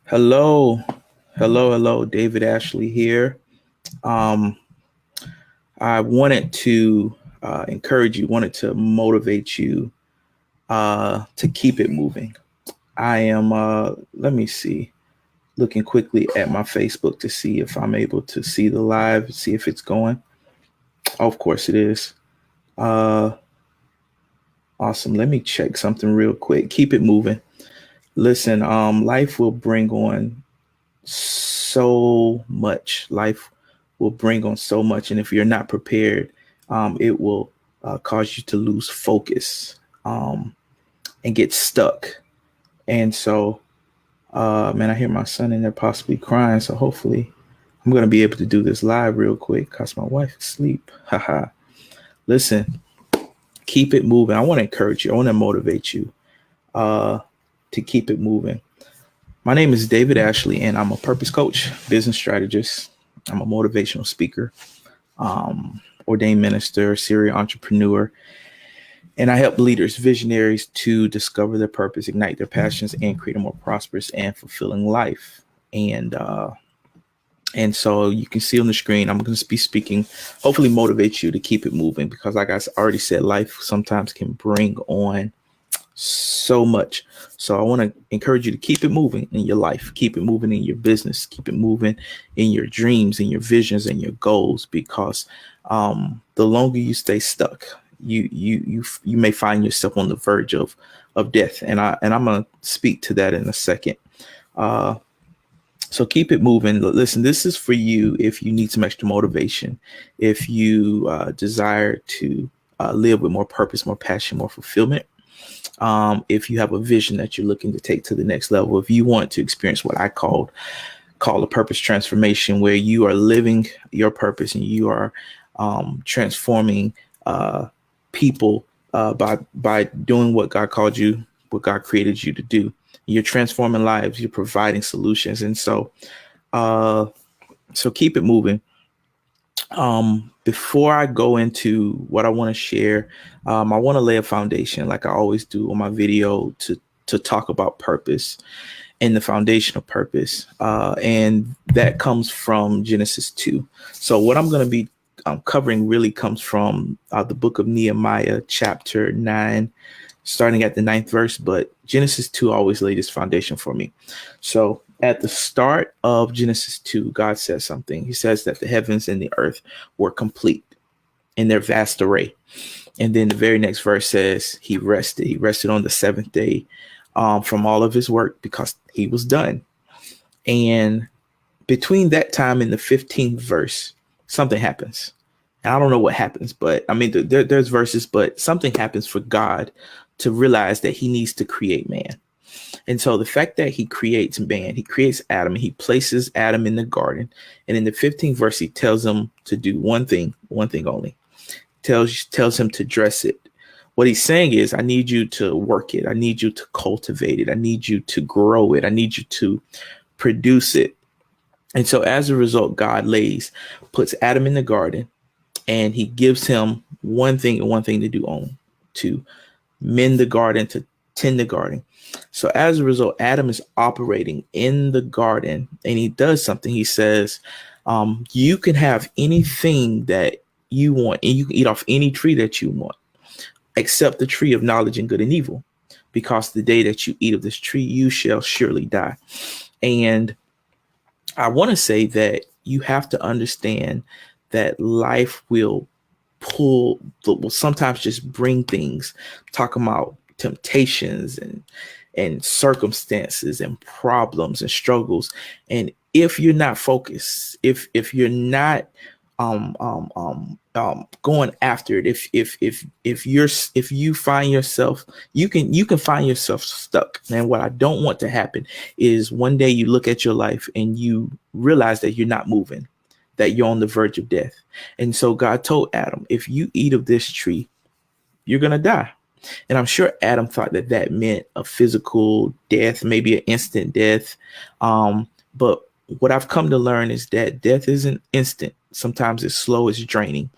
Hello, hello. David Ashley here. Um, I wanted to encourage you, wanted to motivate you to keep it moving. I am, let me see, looking quickly at my Facebook to see if I'm able to see the live, see if it's going. Oh, of course it is. Uh, awesome. Let me check something real quick. Keep it moving. Listen, life will bring on so much. Life will bring on so much. And if you're not prepared, it will cause you to lose focus and get stuck. And so, man, I hear my son in there possibly crying. So hopefully I'm going to be able to do this live real quick because my wife is asleep. Haha. Listen, keep it moving. I want to encourage you. I want to motivate you uh, to keep it moving. My name is David Ashley, and I'm a purpose coach, business strategist. I'm a motivational speaker, ordained minister, serial entrepreneur, and I help leaders, visionaries to discover their purpose, ignite their passions, and create a more prosperous and fulfilling life. And and so you can see on the screen, I'm going to be speaking, hopefully motivate you to keep it moving because, like I already said, life sometimes can bring on so much. So I want to encourage you to keep it moving in your life, keep it moving in your business, keep it moving in your dreams and your visions and your goals, because the longer you stay stuck, you may find yourself on the verge of death. And I'm gonna speak to that in a second. Uh, so keep it moving. Listen, this is for you if you need some extra motivation, if you desire to live with more purpose, more passion, more fulfillment. If you have a vision that you're looking to take to the next level, if you want to experience what I call a purpose transformation, where you are living your purpose and you are transforming people by doing what God called you, what God created you to do. You're transforming lives. You're providing solutions, and uh, so keep it moving. Before I go into what I want to share, I want to lay a foundation, like I always do on my video, to talk about purpose and the foundation of purpose, and that comes from Genesis 2. So what I'm going to be covering really comes from the book of Nehemiah, chapter 9, starting at the ninth verse. But Genesis 2 always laid this foundation for me. So at the start of Genesis 2, God says something. He says that the heavens and the earth were complete in their vast array. And then the very next verse says he rested. He rested on the seventh day from all of his work because he was done. And between that time and the 15th verse, something happens. And I don't know what happens, but I mean, there's verses, but something happens for God to realize that he needs to create man. And so the fact that he creates man, he creates Adam, and he places Adam in the garden. And in the 15th verse, he tells him to do one thing only. Tells him to dress it. What he's saying is, I need you to work it. I need you to cultivate it. I need you to grow it. I need you to produce it. And so as a result, God puts Adam in the garden, and he gives him one thing and one thing to do on, to mend the garden, to tend the garden. So as a result, Adam is operating in the garden, and he does something. He says, you can have anything that you want, and you can eat off any tree that you want, except the tree of knowledge and good and evil, because the day that you eat of this tree, you shall surely die. And I want to say that you have to understand that life will sometimes just bring things, talking about temptations and circumstances and problems and struggles. And if you're not focused, if you're not going after it, if you find yourself, you can find yourself stuck. And what I don't want to happen is one day you look at your life and you realize that you're not moving, that you're on the verge of death. And so God told Adam, if you eat of this tree, you're going to die. And I'm sure Adam thought that that meant a physical death, maybe an instant death. But what I've come to learn is that death isn't instant. Sometimes it's slow, it's draining.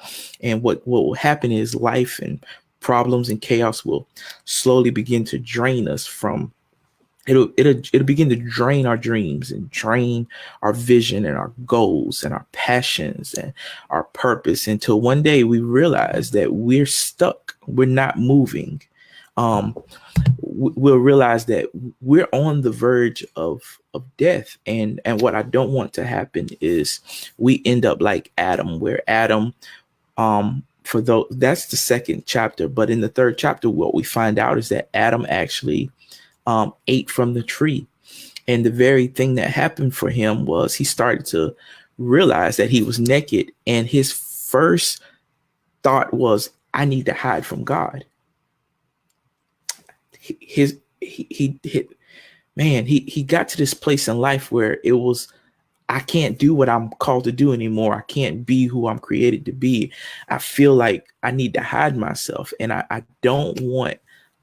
And what will happen is life and problems and chaos will slowly begin to drain us from it'll begin to drain our dreams and drain our vision and our goals and our passions and our purpose until one day we realize that we're stuck, we're not moving. um we'll realize that we're on the verge of death, and what I don't want to happen is we end up like Adam, where Adam, for those, that's the second chapter, but in the third chapter what we find out is that Adam actually ate from the tree. And the very thing that happened for him was he started to realize that he was naked. And his first thought was, I need to hide from God. He got to this place in life where it was, I can't do what I'm called to do anymore. I can't be who I'm created to be. I feel like I need to hide myself. And I don't want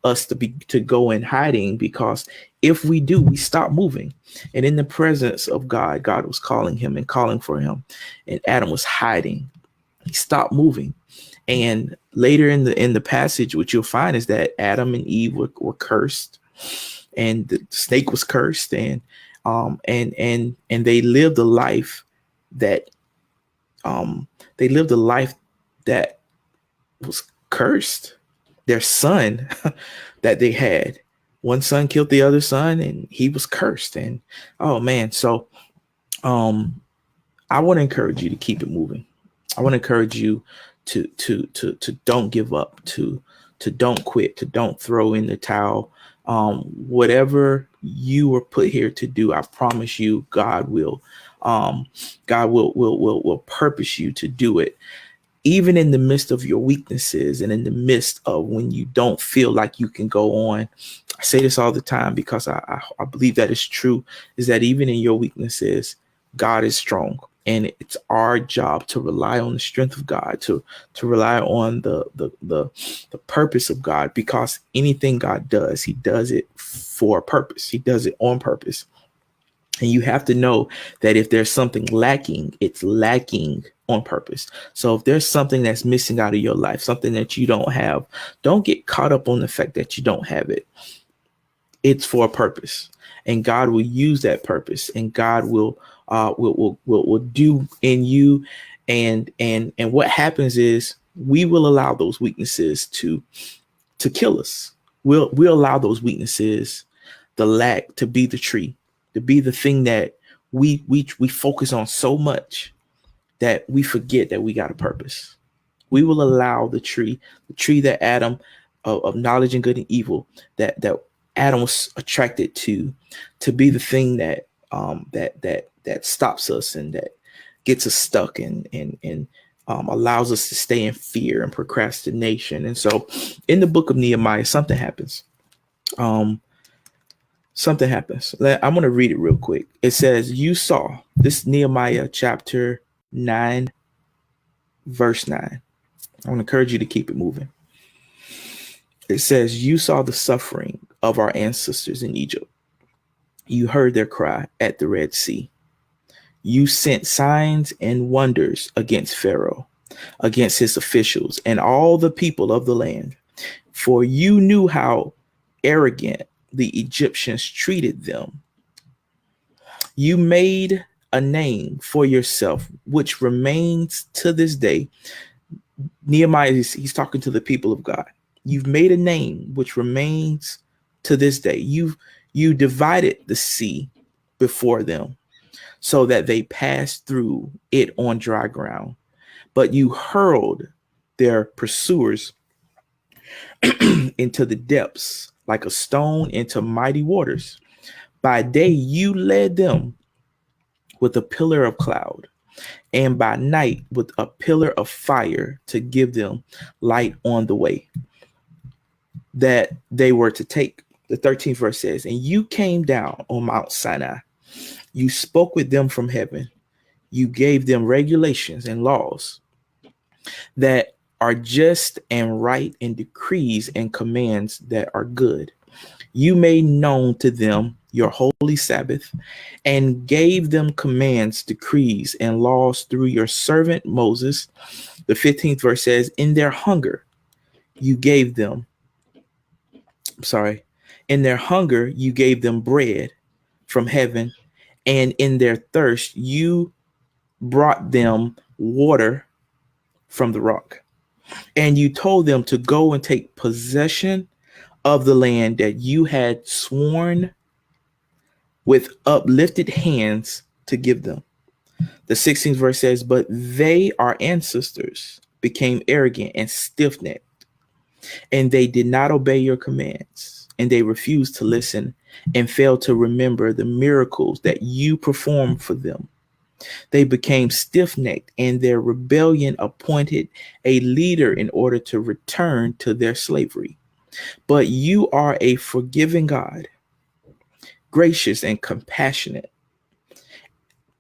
us to go in hiding, because if we do, we stop moving. And in the presence of God, God was calling him and calling for him. And Adam was hiding. He stopped moving. And later in the passage, what you'll find is that Adam and Eve were cursed, and the snake was cursed, and they lived a life that that was cursed. Their son that they had, one son killed the other son, and he was cursed. And oh man, so I want to encourage you to keep it moving. I want to encourage you to don't give up, to don't quit, to don't throw in the towel. Whatever you were put here to do, I promise you, God will purpose you to do it, even in the midst of your weaknesses and in the midst of when you don't feel like you can go on. I say this all the time because I believe that is true, is that even in your weaknesses, God is strong. And it's our job to rely on the strength of God, to rely on the purpose of God, because anything God does, he does it for a purpose. He does it on purpose. And you have to know that if there's something lacking, it's lacking on purpose. So if there's something that's missing out of your life, something that you don't have, don't get caught up on the fact that you don't have it. It's for a purpose, and God will use that purpose, and God will do in you. And what happens is we will allow those weaknesses to kill us. We'll allow those weaknesses, the lack, to be the tree, to be the thing that we focus on so much that we forget that we got a purpose. We will allow the tree that Adam, of knowledge and good and evil, that Adam was attracted to be the thing that that stops us and that gets us stuck and allows us to stay in fear and procrastination. And so in the book of Nehemiah, something happens. I'm going to read it real quick. It says, you saw, this Nehemiah chapter 9, verse 9. I want to encourage you to keep it moving. It says, you saw the suffering of our ancestors in Egypt. You heard their cry at the Red Sea. You sent signs and wonders against Pharaoh, against his officials, and all the people of the land. For you knew how arrogant the Egyptians treated them. You made a name for yourself, which remains to this day. Nehemiah, he's talking to the people of God. You've made a name which remains to this day. You divided the sea before them so that they passed through it on dry ground. But you hurled their pursuers into the depths like a stone into mighty waters. By day you led them with a pillar of cloud, and by night with a pillar of fire to give them light on the way that they were to take. The 13th verse says, and you came down on Mount Sinai. You spoke with them from heaven. You gave them regulations and laws that are just and right, and decrees and commands that are good. You made known to them your holy Sabbath, and gave them commands, decrees, and laws through your servant Moses. The 15th verse says, in their hunger, you gave them, In their hunger, you gave them bread from heaven, and in their thirst, you brought them water from the rock. And you told them to go and take possession of the land that you had sworn with uplifted hands to give them. The 16th verse says, but they, our ancestors, became arrogant and stiff necked, and they did not obey your commands, and they refused to listen and failed to remember the miracles that you performed for them. They became stiff necked, and their rebellion appointed a leader in order to return to their slavery. But you are a forgiving God, gracious and compassionate,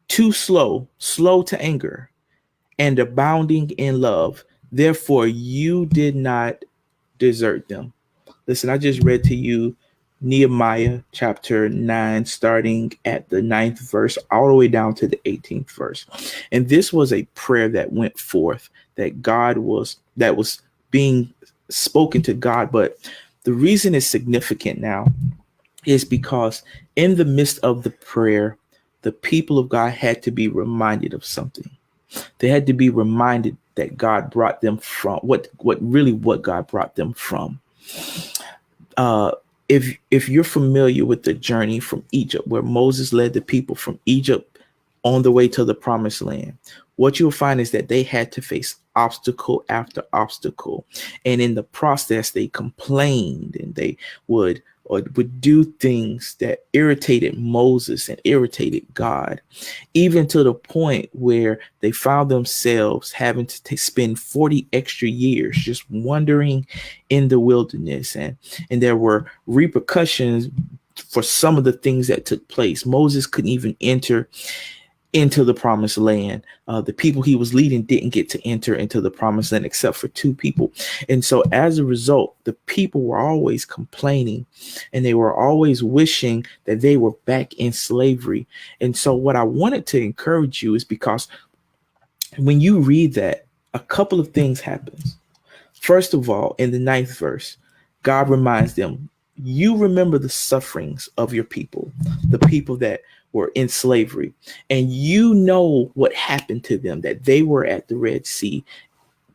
too slow to anger, and abounding in love. Therefore, you did not desert them. Listen, I just read to you Nehemiah chapter 9, starting at the 9th verse, all the way down to the 18th verse. And this was a prayer that went forth that was being spoken to God. But the reason it's significant now is because in the midst of the prayer, the people of God had to be reminded of something. They had to be reminded that God brought them from what God brought them from. If you're familiar with the journey from Egypt, where Moses led the people from Egypt on the way to the promised land, what you'll find is that they had to face obstacle after obstacle. And in the process, they complained, and they would do things that irritated Moses and irritated God, even to the point where they found themselves having to spend 40 extra years just wandering in the wilderness. And there were repercussions for some of the things that took place. Moses couldn't even enter into the promised land. The people he was leading didn't get to enter into the promised land except for two people. And so as a result, the people were always complaining, and they were always wishing that they were back in slavery. And so what I wanted to encourage you is, because when you read that, a couple of things happens. First of all, in the 9th verse, God reminds them, you remember the sufferings of your people, the people that were in slavery, and you know what happened to them, that they were at the Red Sea.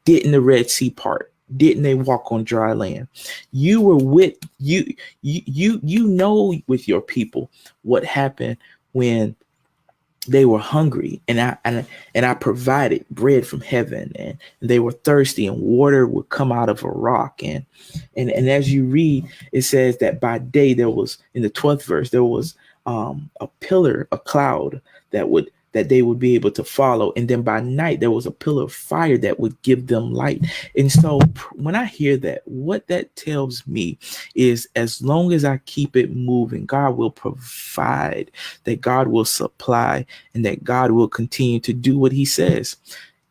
Didn't the Red Sea part? Didn't they walk on dry land? You were with you know with your people what happened when they were hungry, and I provided bread from heaven, and they were thirsty, and water would come out of a rock. And as you read, it says that by day there was, in the 12th verse, there was a pillar, a cloud that they would be able to follow. And then by night, there was a pillar of fire that would give them light. And so when I hear that, what that tells me is, as long as I keep it moving, God will provide, that God will supply, and that God will continue to do what he says.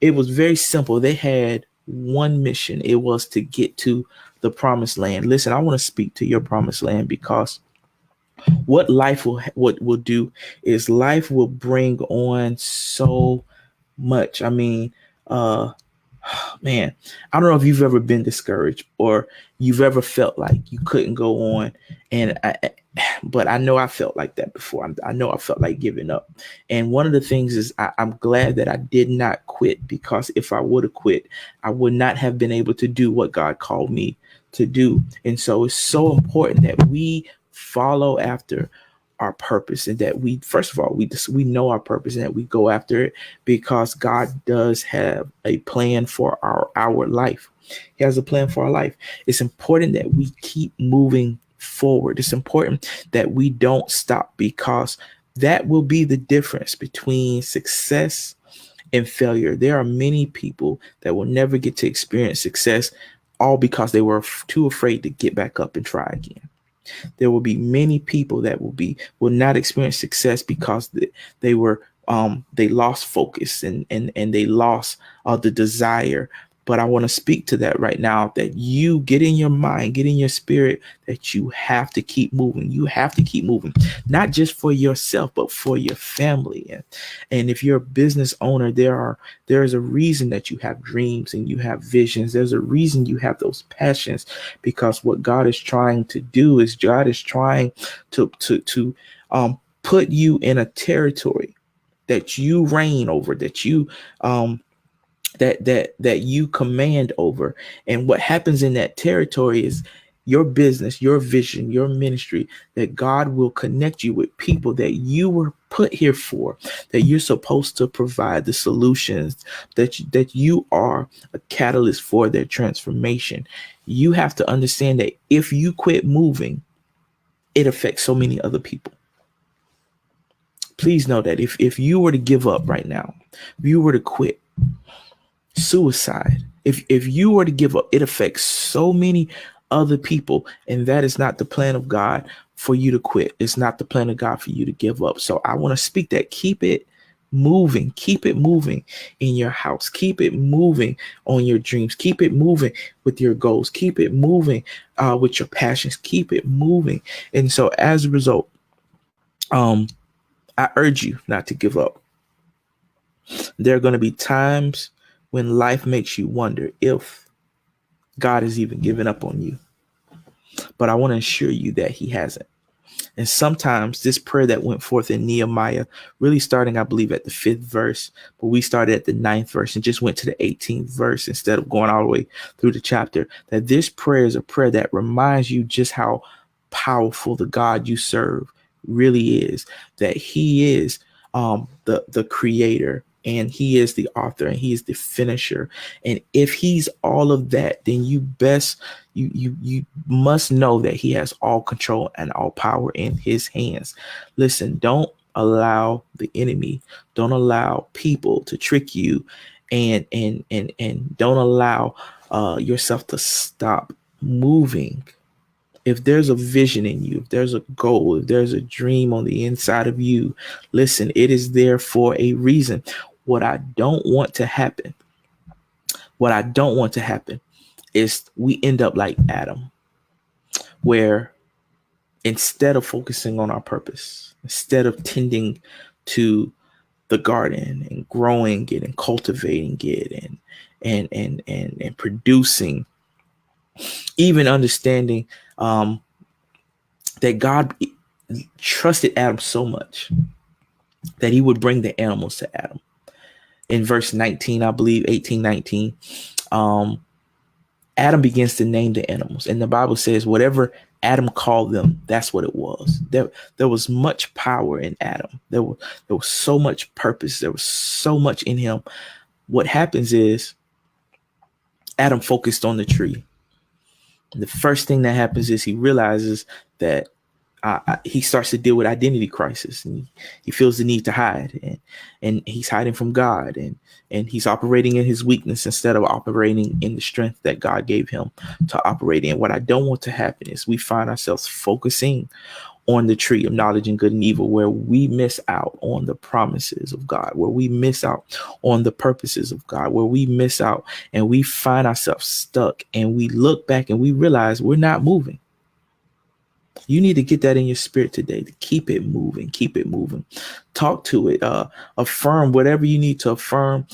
It was very simple. They had one mission. It was to get to the promised land. Listen, I want to speak to your promised land, because what will do is life will bring on so much. I mean, man, I don't know if you've ever been discouraged, or you've ever felt like you couldn't go on. But I know I felt like that before. I know I felt like giving up. And one of the things is, I'm glad that I did not quit, because if I would have quit, I would not have been able to do what God called me to do. And so it's so important that we follow after our purpose, and that we, first of all, we know our purpose, and that we go after it, because God does have a plan for our life. He has a plan for our life. It's important that we keep moving forward. It's important that we don't stop, because that will be the difference between success and failure. There are many people that will never get to experience success, all because they were too afraid to get back up and try again. There will be many people that will not experience success because they lost focus, and they lost the desire But I want to speak to that right now, that you get in your mind, get in your spirit, that you have to keep moving. You have to keep moving, not just for yourself, but for your family. And if you're a business owner, there is a reason that you have dreams and you have visions. There's a reason you have those passions, because what God is trying to do is God is trying to put you in a territory that you reign over, that you that you command over. And what happens in that territory is your business, your vision, your ministry, that God will connect you with people that you were put here for, that you're supposed to provide the solutions, that you are a catalyst for their transformation. You have to understand that if you quit moving, it affects so many other people. Please know that if you were to give up right now, if you were to quit, suicide, if you were to give up, it affects so many other people. And that is not the plan of God for you to quit. It's not the plan of God for you to give up. So I want to speak that. Keep it moving in your house. Keep it moving on your dreams. Keep it moving with your goals. Keep it moving with your passions. Keep it moving. And so as a result, I urge you not to give up. There are going to be times when life makes you wonder if God has even given up on you. But I want to assure you that he hasn't. And sometimes this prayer that went forth in Nehemiah, really starting, I believe, at the 5th verse, but we started at the 9th verse and just went to the 18th verse instead of going all the way through the chapter, that this prayer is a prayer that reminds you just how powerful the God you serve really is, that he is the creator, and he is the author, and he is the finisher. And if he's all of that, then you must know that he has all control and all power in his hands. Listen, don't allow the enemy, don't allow people to trick you, and don't allow yourself to stop moving. If there's a vision in you, if there's a goal, if there's a dream on the inside of you, listen, it is there for a reason. What I don't want to happen is we end up like Adam, where instead of focusing on our purpose, instead of tending to the garden and growing it and cultivating it and producing, even understanding that God trusted Adam so much that he would bring the animals to Adam. In verse 19, I believe 18, 19, Adam begins to name the animals, and the Bible says whatever Adam called them, that's what it was. There was much power in Adam. There was so much purpose. There was so much in him. What happens is Adam focused on the tree. And the first thing that happens is he realizes that he starts to deal with identity crisis, and he feels the need to hide, and he's hiding from God, and he's operating in his weakness instead of operating in the strength that God gave him to operate in. What I don't want to happen is we find ourselves focusing on the tree of knowledge and good and evil, where we miss out on the promises of God, where we miss out on the purposes of God, where we miss out and we find ourselves stuck, and we look back and we realize we're not moving. You need to get that in your spirit today, to keep it moving, talk to it, affirm whatever you need to affirm,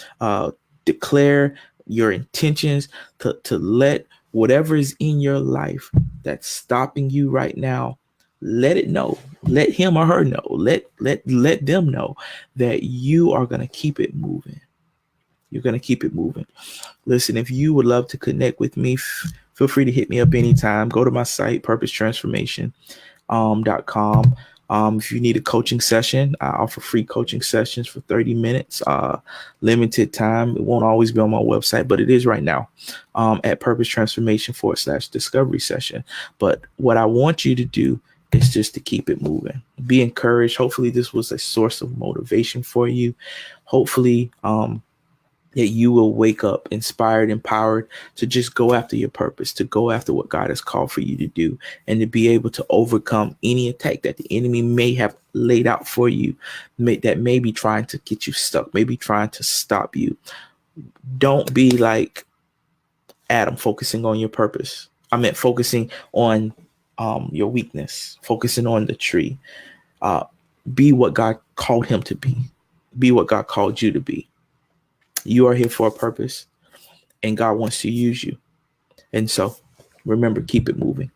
declare your intentions, to let whatever is in your life that's stopping you right now, let it know, let him or her know, let them know that you are going to keep it moving. You're going to keep it moving. Listen, if you would love to connect with me, feel free to hit me up anytime. Go to my site, purposetransformation.com. If you need a coaching session, I offer free coaching sessions for 30 minutes, limited time. It won't always be on my website, but it is right now at Purpose Transformation /discovery session. But what I want you to do is just to keep it moving. Be encouraged. Hopefully this was a source of motivation for you. Hopefully, that you will wake up inspired, empowered to just go after your purpose, to go after what God has called for you to do, and to be able to overcome any attack that the enemy may have laid out for you, that may be trying to get you stuck, maybe trying to stop you. Don't be like Adam, focusing on your purpose. I meant focusing on your weakness, focusing on the tree. Uh, be what God called him to be. Be what God called you to be. You are here for a purpose, and God wants to use you. And so remember, keep it moving.